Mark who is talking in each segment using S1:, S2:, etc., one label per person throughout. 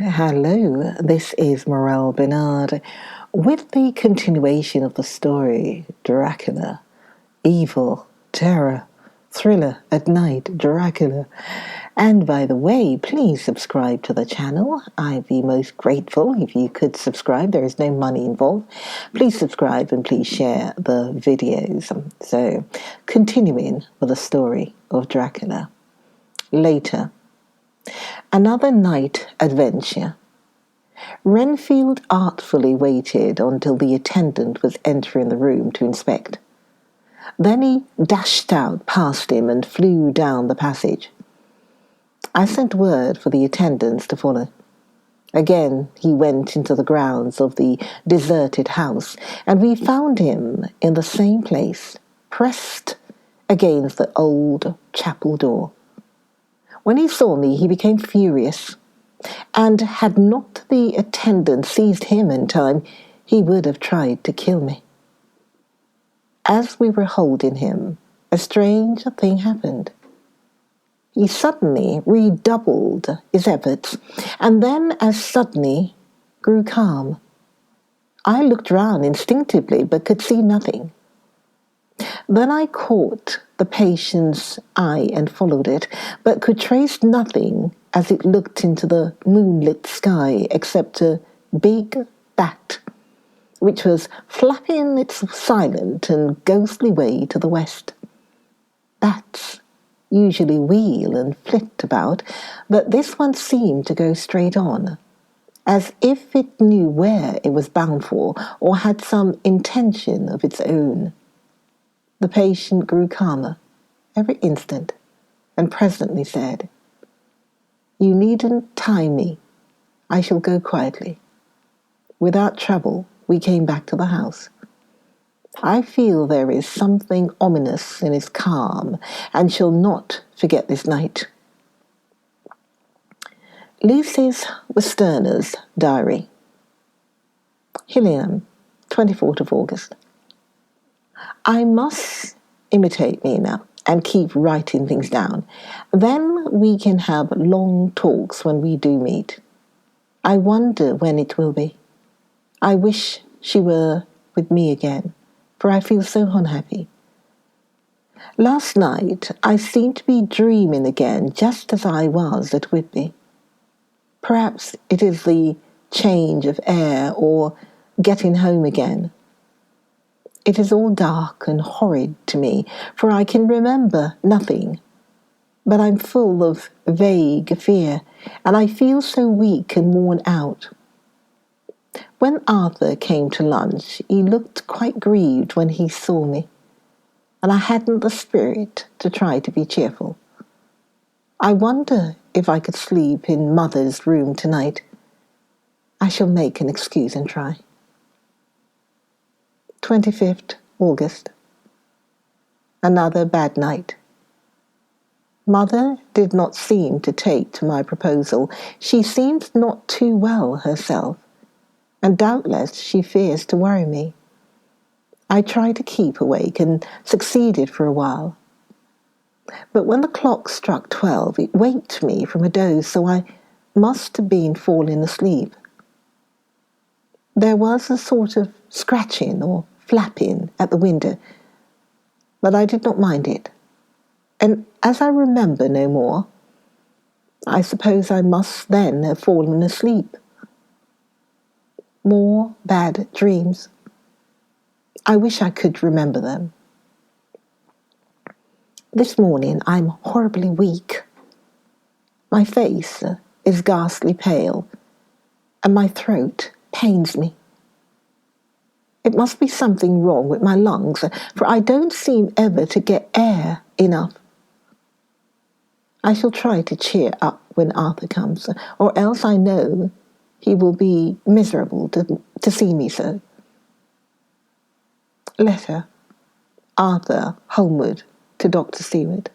S1: Hello, this is Morel Bernard with the continuation of the story Dracula. Evil, terror, thriller at night, Dracula. And by the way, please subscribe to the channel. I'd be most grateful if you could subscribe. There is no money involved. Please subscribe and please share the videos. So, continuing with the story of Dracula. Later, another night adventure. Renfield artfully waited until the attendant was entering the room to inspect. Then he dashed out past him and flew down the passage. I sent word for the attendants to follow. Again he went into the grounds of the deserted house, and we found him in the same place, pressed against the old chapel door. When he saw me, he became furious, and had not the attendant seized him in time, he would have tried to kill me. As we were holding him, a strange thing happened. He suddenly redoubled his efforts, and then as suddenly grew calm. I looked round instinctively, but could see nothing. Then I caught the patient's eye and followed it, but could trace nothing as it looked into the moonlit sky except a big bat, which was flapping its silent and ghostly way to the west. Bats usually wheel and flit about, but this one seemed to go straight on, as if it knew where it was bound for or had some intention of its own. The patient grew calmer every instant, and presently said, "You needn't tie me. I shall go quietly." Without trouble, we came back to the house. I feel there is something ominous in his calm, and shall not forget this night. Lucy's Westerner's diary. Hillingham, 24th of August. I must imitate me now and keep writing things down. Then we can have long talks when we do meet. I wonder when it will be. I wish she were with me again, for I feel so unhappy. Last night I seemed to be dreaming again, just as I was at Whitby. Perhaps it is the change of air or getting home again. It is all dark and horrid to me, for I can remember nothing. But I'm full of vague fear, and I feel so weak and worn out. When Arthur came to lunch, he looked quite grieved when he saw me, and I hadn't the spirit to try to be cheerful. I wonder if I could sleep in Mother's room tonight. I shall make an excuse and try. 25th August. Another bad night. Mother did not seem to take to my proposal. She seemed not too well herself, and doubtless she fears to worry me. I tried to keep awake and succeeded for a while. But when the clock struck 12, it waked me from a doze, so I must have been falling asleep. There was a sort of scratching or flapping at the window, but I did not mind it. And as I remember no more, I suppose I must then have fallen asleep. More bad dreams. I wish I could remember them. This morning I'm horribly weak. My face is ghastly pale, and my throat pains me. It must be something wrong with my lungs, for I don't seem ever to get air enough. I shall try to cheer up when Arthur comes, or else I know he will be miserable to see me so. Letter. Arthur Holmwood to Dr. Seward.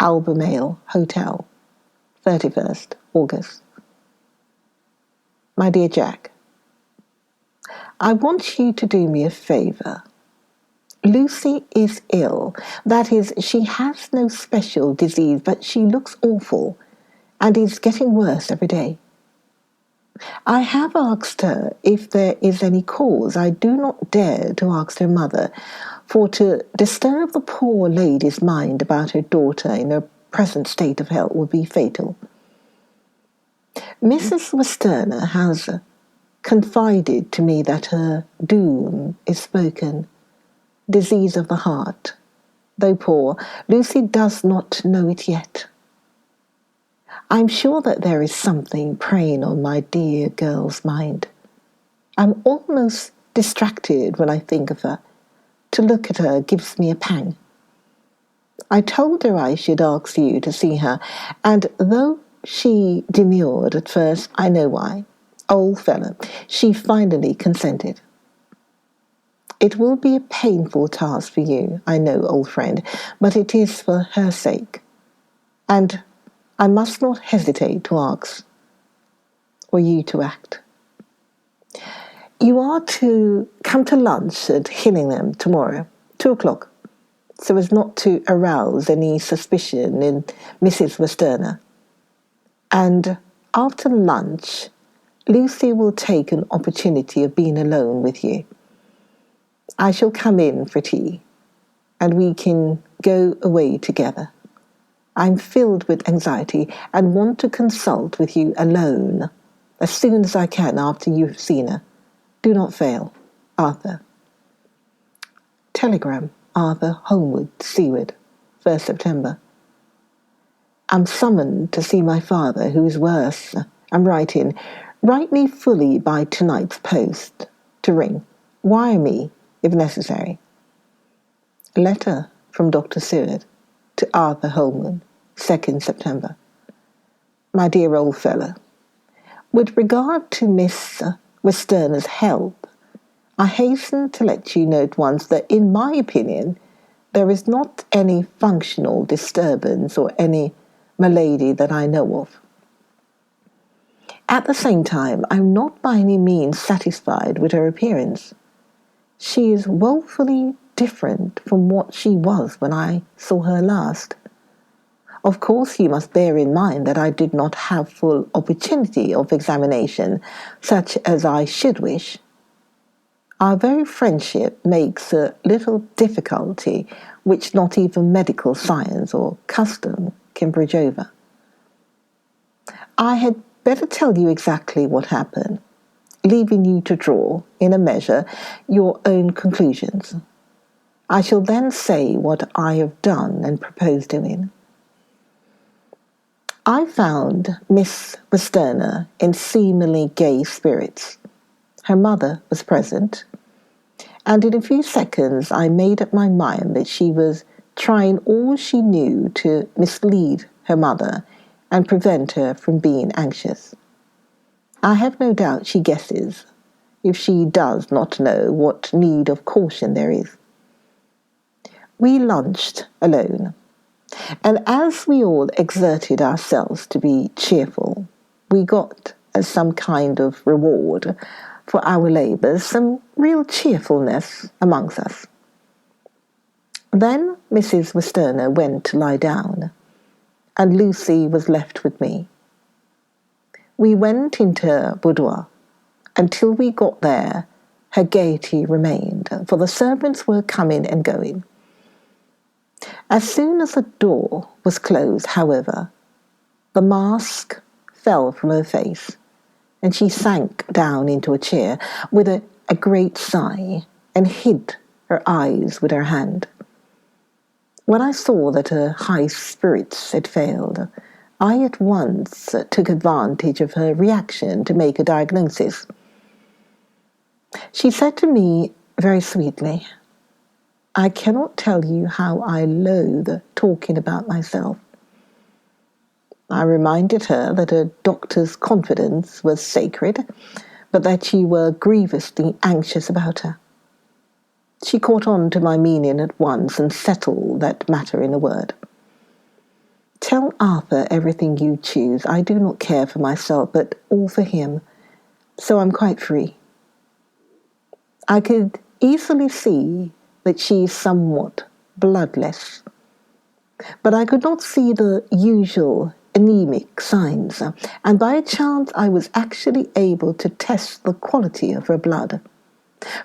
S1: Albemarle Hotel, 31st August. My dear Jack, I want you to do me a favour. Lucy is ill. That is, she has no special disease, but she looks awful and is getting worse every day. I have asked her if there is any cause. I do not dare to ask her mother, for to disturb the poor lady's mind about her daughter in her present state of health would be fatal. Mrs. Westerner has confided to me that her doom is spoken, disease of the heart. Though poor, Lucy does not know it yet. I'm sure that there is something preying on my dear girl's mind. I'm almost distracted when I think of her. To look at her gives me a pang. I told her I should ask you to see her, and though she demurred at first, I know why. Old fellow, she finally consented. It will be a painful task for you, I know, old friend, but it is for her sake. And I must not hesitate to ask, or you to act. You are to come to lunch at Hillingham tomorrow, 2 o'clock, so as not to arouse any suspicion in Mrs. Westerner. And after lunch, Lucy will take an opportunity of being alone with you. I shall come in for tea, and we can go away together. I'm filled with anxiety and want to consult with you alone as soon as I can after you've seen her. Do not fail. Arthur. Telegram. Arthur Homewood, Seaward, 1st September. I'm summoned to see my father, who is worse. I'm writing. Write me fully by tonight's post. To ring. Wire me, if necessary. Letter from Dr. Seward to Arthur Homewood, 2nd September. My dear old fellow, with regard to Miss Westerner's health, I hasten to let you know at once that, in my opinion, there is not any functional disturbance or any malady that I know of. At the same time, I'm not by any means satisfied with her appearance. She is woefully different from what she was when I saw her last. Of course, you must bear in mind that I did not have full opportunity of examination, such as I should wish. Our very friendship makes a little difficulty which not even medical science or custom can bridge over. I had better tell you exactly what happened, leaving you to draw, in a measure, your own conclusions. I shall then say what I have done and propose doing. I found Miss Westerner in seemingly gay spirits. Her mother was present, and in a few seconds I made up my mind that she was trying all she knew to mislead her mother and prevent her from being anxious. I have no doubt she guesses, if she does not know, what need of caution there is. We lunched alone, and as we all exerted ourselves to be cheerful, we got, as some kind of reward for our labours, some real cheerfulness amongst us. Then Mrs. Westerner went to lie down, and Lucy was left with me. We went into her boudoir. Until we got there, her gaiety remained, for the servants were coming and going. As soon as the door was closed, however, the mask fell from her face, and she sank down into a chair with a great sigh and hid her eyes with her hand. When I saw that her high spirits had failed, I at once took advantage of her reaction to make a diagnosis. She said to me very sweetly, I cannot tell you how I loathe talking about myself. I reminded her that a doctor's confidence was sacred, but that you were grievously anxious about her. She caught on to my meaning at once and settled that matter in a word. Tell Arthur everything you choose. I do not care for myself, but all for him, so I'm quite free. I could easily see that she is somewhat bloodless, but I could not see the usual anemic signs, and by chance I was actually able to test the quality of her blood.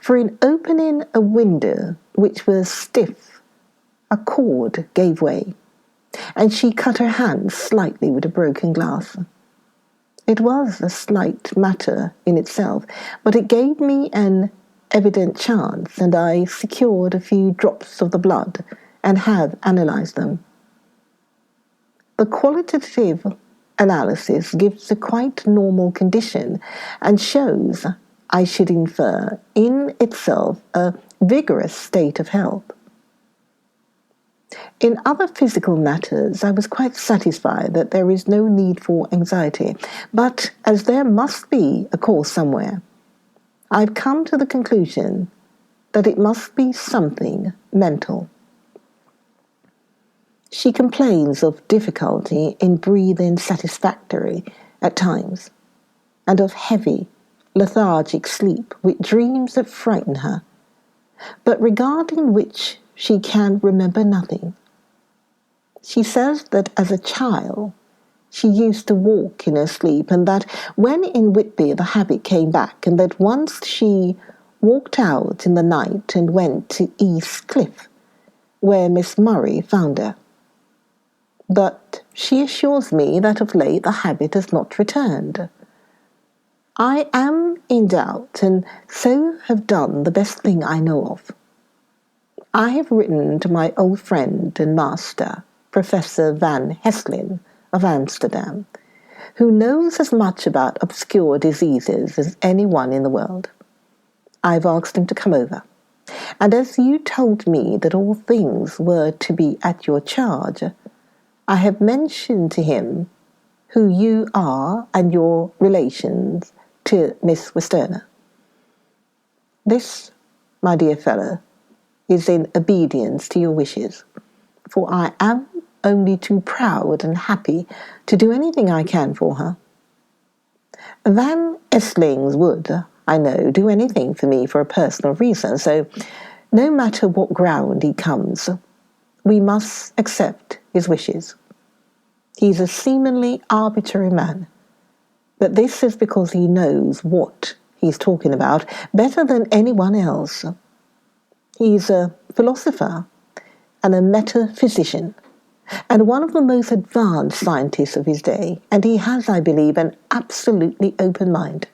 S1: For in opening a window which was stiff, a cord gave way, and she cut her hand slightly with a broken glass. It was a slight matter in itself, but it gave me an evident chance, and I secured a few drops of the blood and have analyzed them. The qualitative analysis gives a quite normal condition and shows, I should infer, in itself a vigorous state of health. In other physical matters, I was quite satisfied that there is no need for anxiety, but as there must be a cause somewhere, I've come to the conclusion that it must be something mental. She complains of difficulty in breathing satisfactorily at times, and of heavy, lethargic sleep with dreams that frighten her, but regarding which she can remember nothing. She says that as a child she used to walk in her sleep, and that when in Whitby the habit came back, and that once she walked out in the night and went to East Cliff, where Miss Murray found her. But she assures me that of late the habit has not returned. I am in doubt, and so have done the best thing I know of. I have written to my old friend and master, Professor Van Hesselin of Amsterdam, who knows as much about obscure diseases as anyone in the world. I've asked him to come over, and as you told me that all things were to be at your charge, I have mentioned to him who you are and your relations to Miss Westerner. This, my dear fellow, is in obedience to your wishes, for I am only too proud and happy to do anything I can for her. Van Esslings would, I know, do anything for me for a personal reason, so no matter what ground he comes, we must accept his wishes. He's a seemingly arbitrary man, but this is because he knows what he's talking about better than anyone else. He's a philosopher and a metaphysician, and one of the most advanced scientists of his day, and he has, I believe, an absolutely open mind.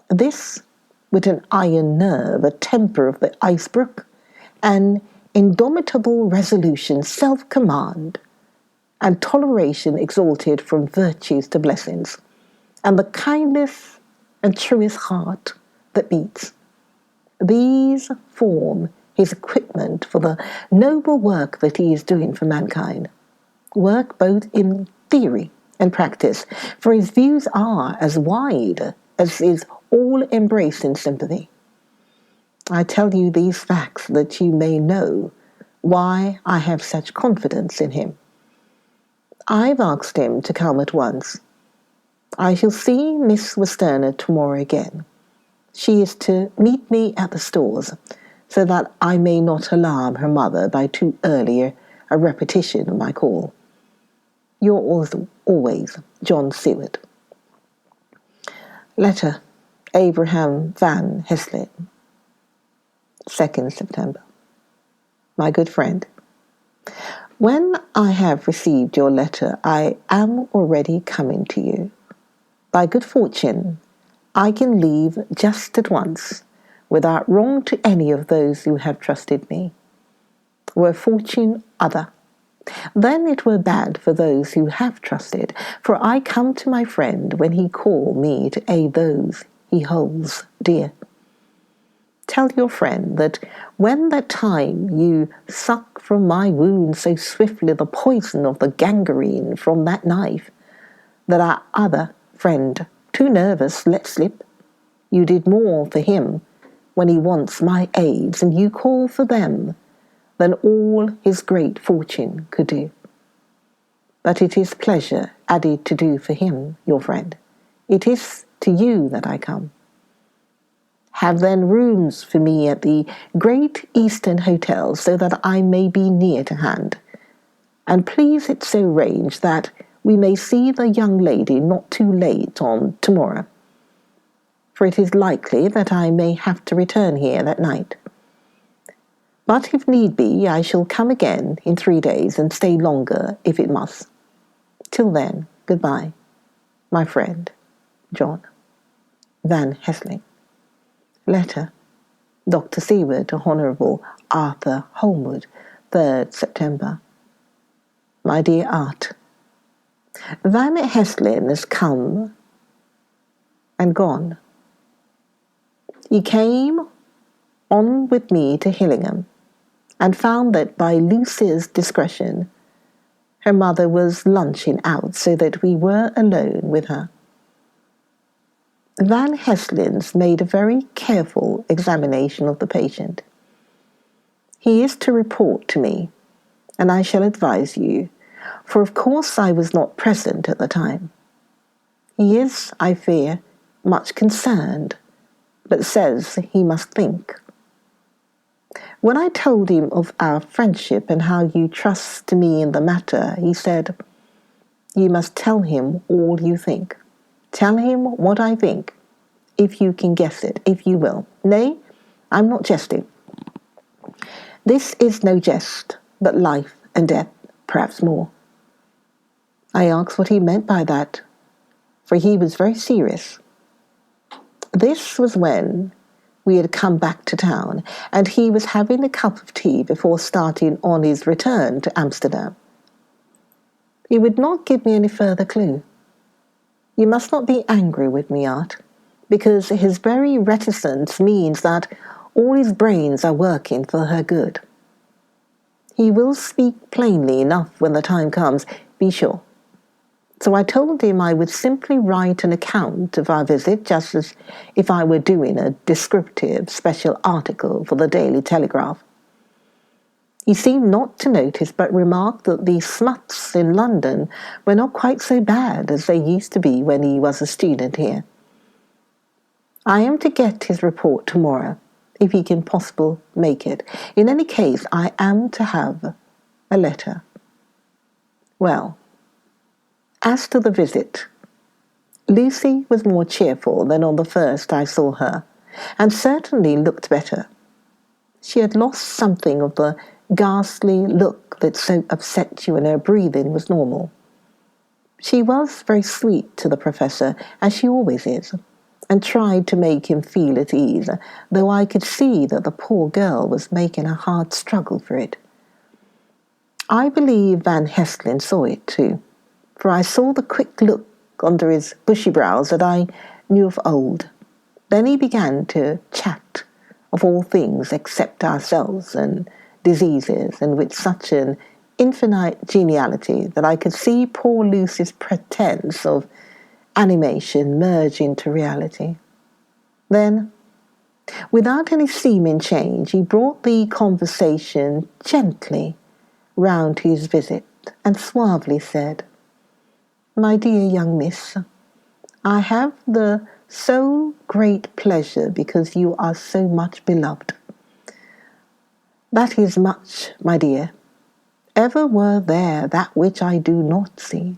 S1: This, with an iron nerve, a temper of the iceberg, an indomitable resolution, self-command, and toleration exalted from virtues to blessings, and the kindest and truest heart that beats. These form his equipment for the noble work that he is doing for mankind, work both in theory and practice, for his views are as wide as his all-embracing sympathy. I tell you these facts that you may know why I have such confidence in him. I've asked him to come at once. I shall see Miss Westerner tomorrow again. She is to meet me at the stores, so that I may not alarm her mother by too early a repetition of my call. Yours always, John Seward. Letter, Abraham Van Hesselin, 2nd September. My good friend, when I have received your letter, I am already coming to you. By good fortune, I can leave just at once, without wrong to any of those who have trusted me. Were fortune other, then it were bad for those who have trusted, for I come to my friend when he call me to aid those he holds dear. Tell your friend that when that time you suck from my wound so swiftly the poison of the gangrene from that knife, that our other friend, too nervous, let slip, you did more for him when he wants my aids, and you call for them, than all his great fortune could do. But it is pleasure added to do for him, your friend. It is to you that I come. Have then rooms for me at the Great Eastern Hotel, so that I may be near to hand. And please it so range that we may see the young lady not too late on tomorrow, for it is likely that I may have to return here that night. But if need be, I shall come again in 3 days and stay longer if it must. Till then, goodbye, my friend, John. Van Helsing. Letter, Dr. Seward to Honourable Arthur Holmwood, 3rd September. My dear Art, Van Helsing has come and gone. He came on with me to Hillingham, and found that by Lucy's discretion, her mother was lunching out, so that we were alone with her. Van Heslin's made a very careful examination of the patient. He is to report to me, and I shall advise you, for of course I was not present at the time. He is, I fear, much concerned, but says he must think. When I told him of our friendship and how you trust me in the matter, he said, "You must tell him all you think. Tell him what I think, if you can guess it, if you will. Nay, I'm not jesting. This is no jest, but life and death, perhaps more." I asked what he meant by that, for he was very serious. This was when we had come back to town, and he was having a cup of tea before starting on his return to Amsterdam. He would not give me any further clue. You must not be angry with me, Art, because his very reticence means that all his brains are working for her good. He will speak plainly enough when the time comes, be sure. So I told him I would simply write an account of our visit, just as if I were doing a descriptive special article for the Daily Telegraph. He seemed not to notice, but remarked that the smuts in London were not quite so bad as they used to be when he was a student here. I am to get his report tomorrow, if he can possibly make it. In any case, I am to have a letter. Well, as to the visit, Lucy was more cheerful than on the first I saw her, and certainly looked better. She had lost something of the ghastly look that so upset you, and her breathing was normal. She was very sweet to the Professor, as she always is, and tried to make him feel at ease, though I could see that the poor girl was making a hard struggle for it. I believe Van Helsing saw it too, for I saw the quick look under his bushy brows that I knew of old. Then he began to chat of all things except ourselves and diseases, and with such an infinite geniality that I could see poor Lucy's pretence of animation merge into reality. Then, without any seeming change, he brought the conversation gently round to his visit, and suavely said, "My dear young miss, I have the so great pleasure because you are so much beloved. That is much, my dear. Ever were there that which I do not see?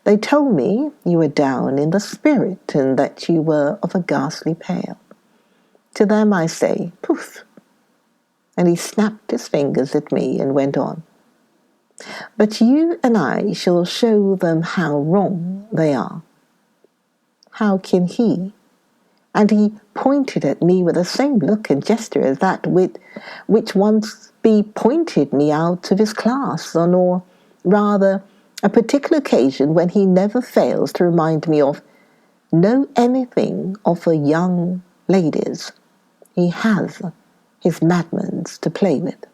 S1: They told me you were down in the spirit, and that you were of a ghastly pale. To them I say, poof!" And he snapped his fingers at me and went on. "But you and I shall show them how wrong they are." How can he? And he pointed at me with the same look and gesture as that which once be pointed me out of his class on, or rather, a particular occasion when he never fails to remind me of, know anything of the young ladies. He has his madmans to play with,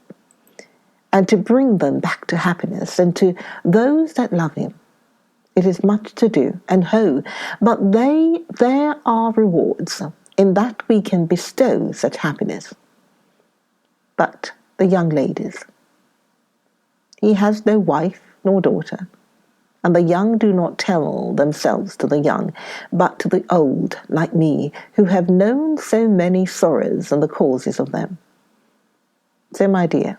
S1: and to bring them back to happiness, and to those that love him. It is much to do, and but there are rewards in that we can bestow such happiness. But the young ladies. He has no wife nor daughter, and the young do not tell themselves to the young, but to the old, like me, who have known so many sorrows and the causes of them. So, my dear,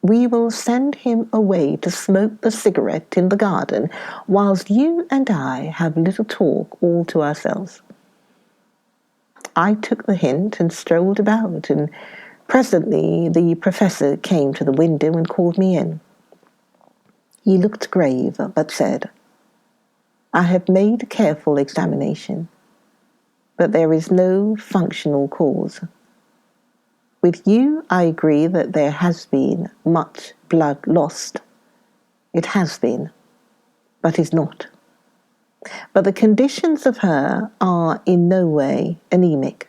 S1: We will send him away to smoke the cigarette in the garden, whilst you and I have a little talk all to ourselves. I took the hint and strolled about, and presently the professor came to the window and called me in. He looked grave, but said, "I have made a careful examination, but there is no functional cause. With you, I agree that there has been much blood lost. It has been, but is not. But the conditions of her are in no way anemic.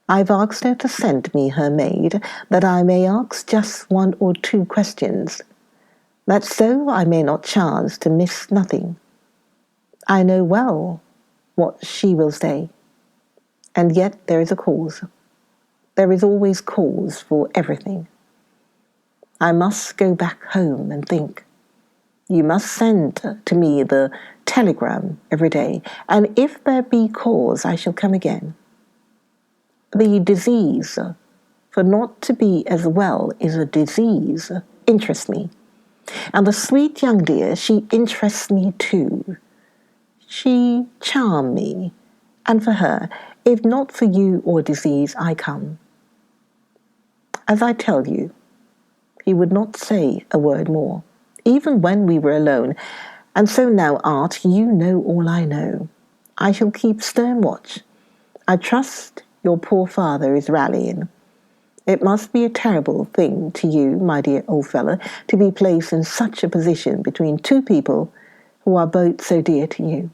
S1: I've asked her to send me her maid, that I may ask just 1 or 2 questions, that so I may not chance to miss nothing. I know well what she will say, and yet there is a cause. There is always cause for everything. I must go back home and think. You must send to me the telegram every day, and if there be cause, I shall come again. The disease, for not to be as well is a disease, interests me. And the sweet young dear, she interests me too. She charmed me, and for her, if not for you or disease, I come. As I tell you, he would not say a word more, even when we were alone. And so now, Art, you know all I know. I shall keep stern watch. I trust your poor father is rallying. It must be a terrible thing to you, my dear old fellow, to be placed in such a position between 2 people who are both so dear to you.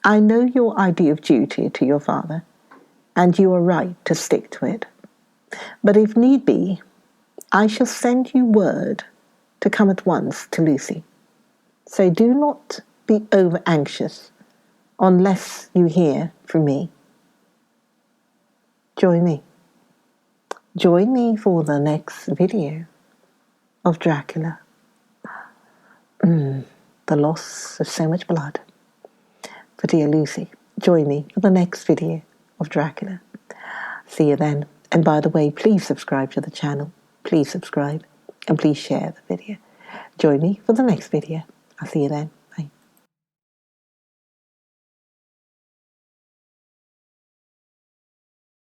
S1: I know your idea of duty to your father, and you are right to stick to it. But if need be, I shall send you word to come at once to Lucy. So do not be over anxious unless you hear from me. Join me. Join me for the next video of Dracula. The loss of so much blood for dear Lucy. Join me for the next video of Dracula. See you then. And by the way, please subscribe to the channel. Please subscribe and please share the video. Join me for the next video. I'll see you then.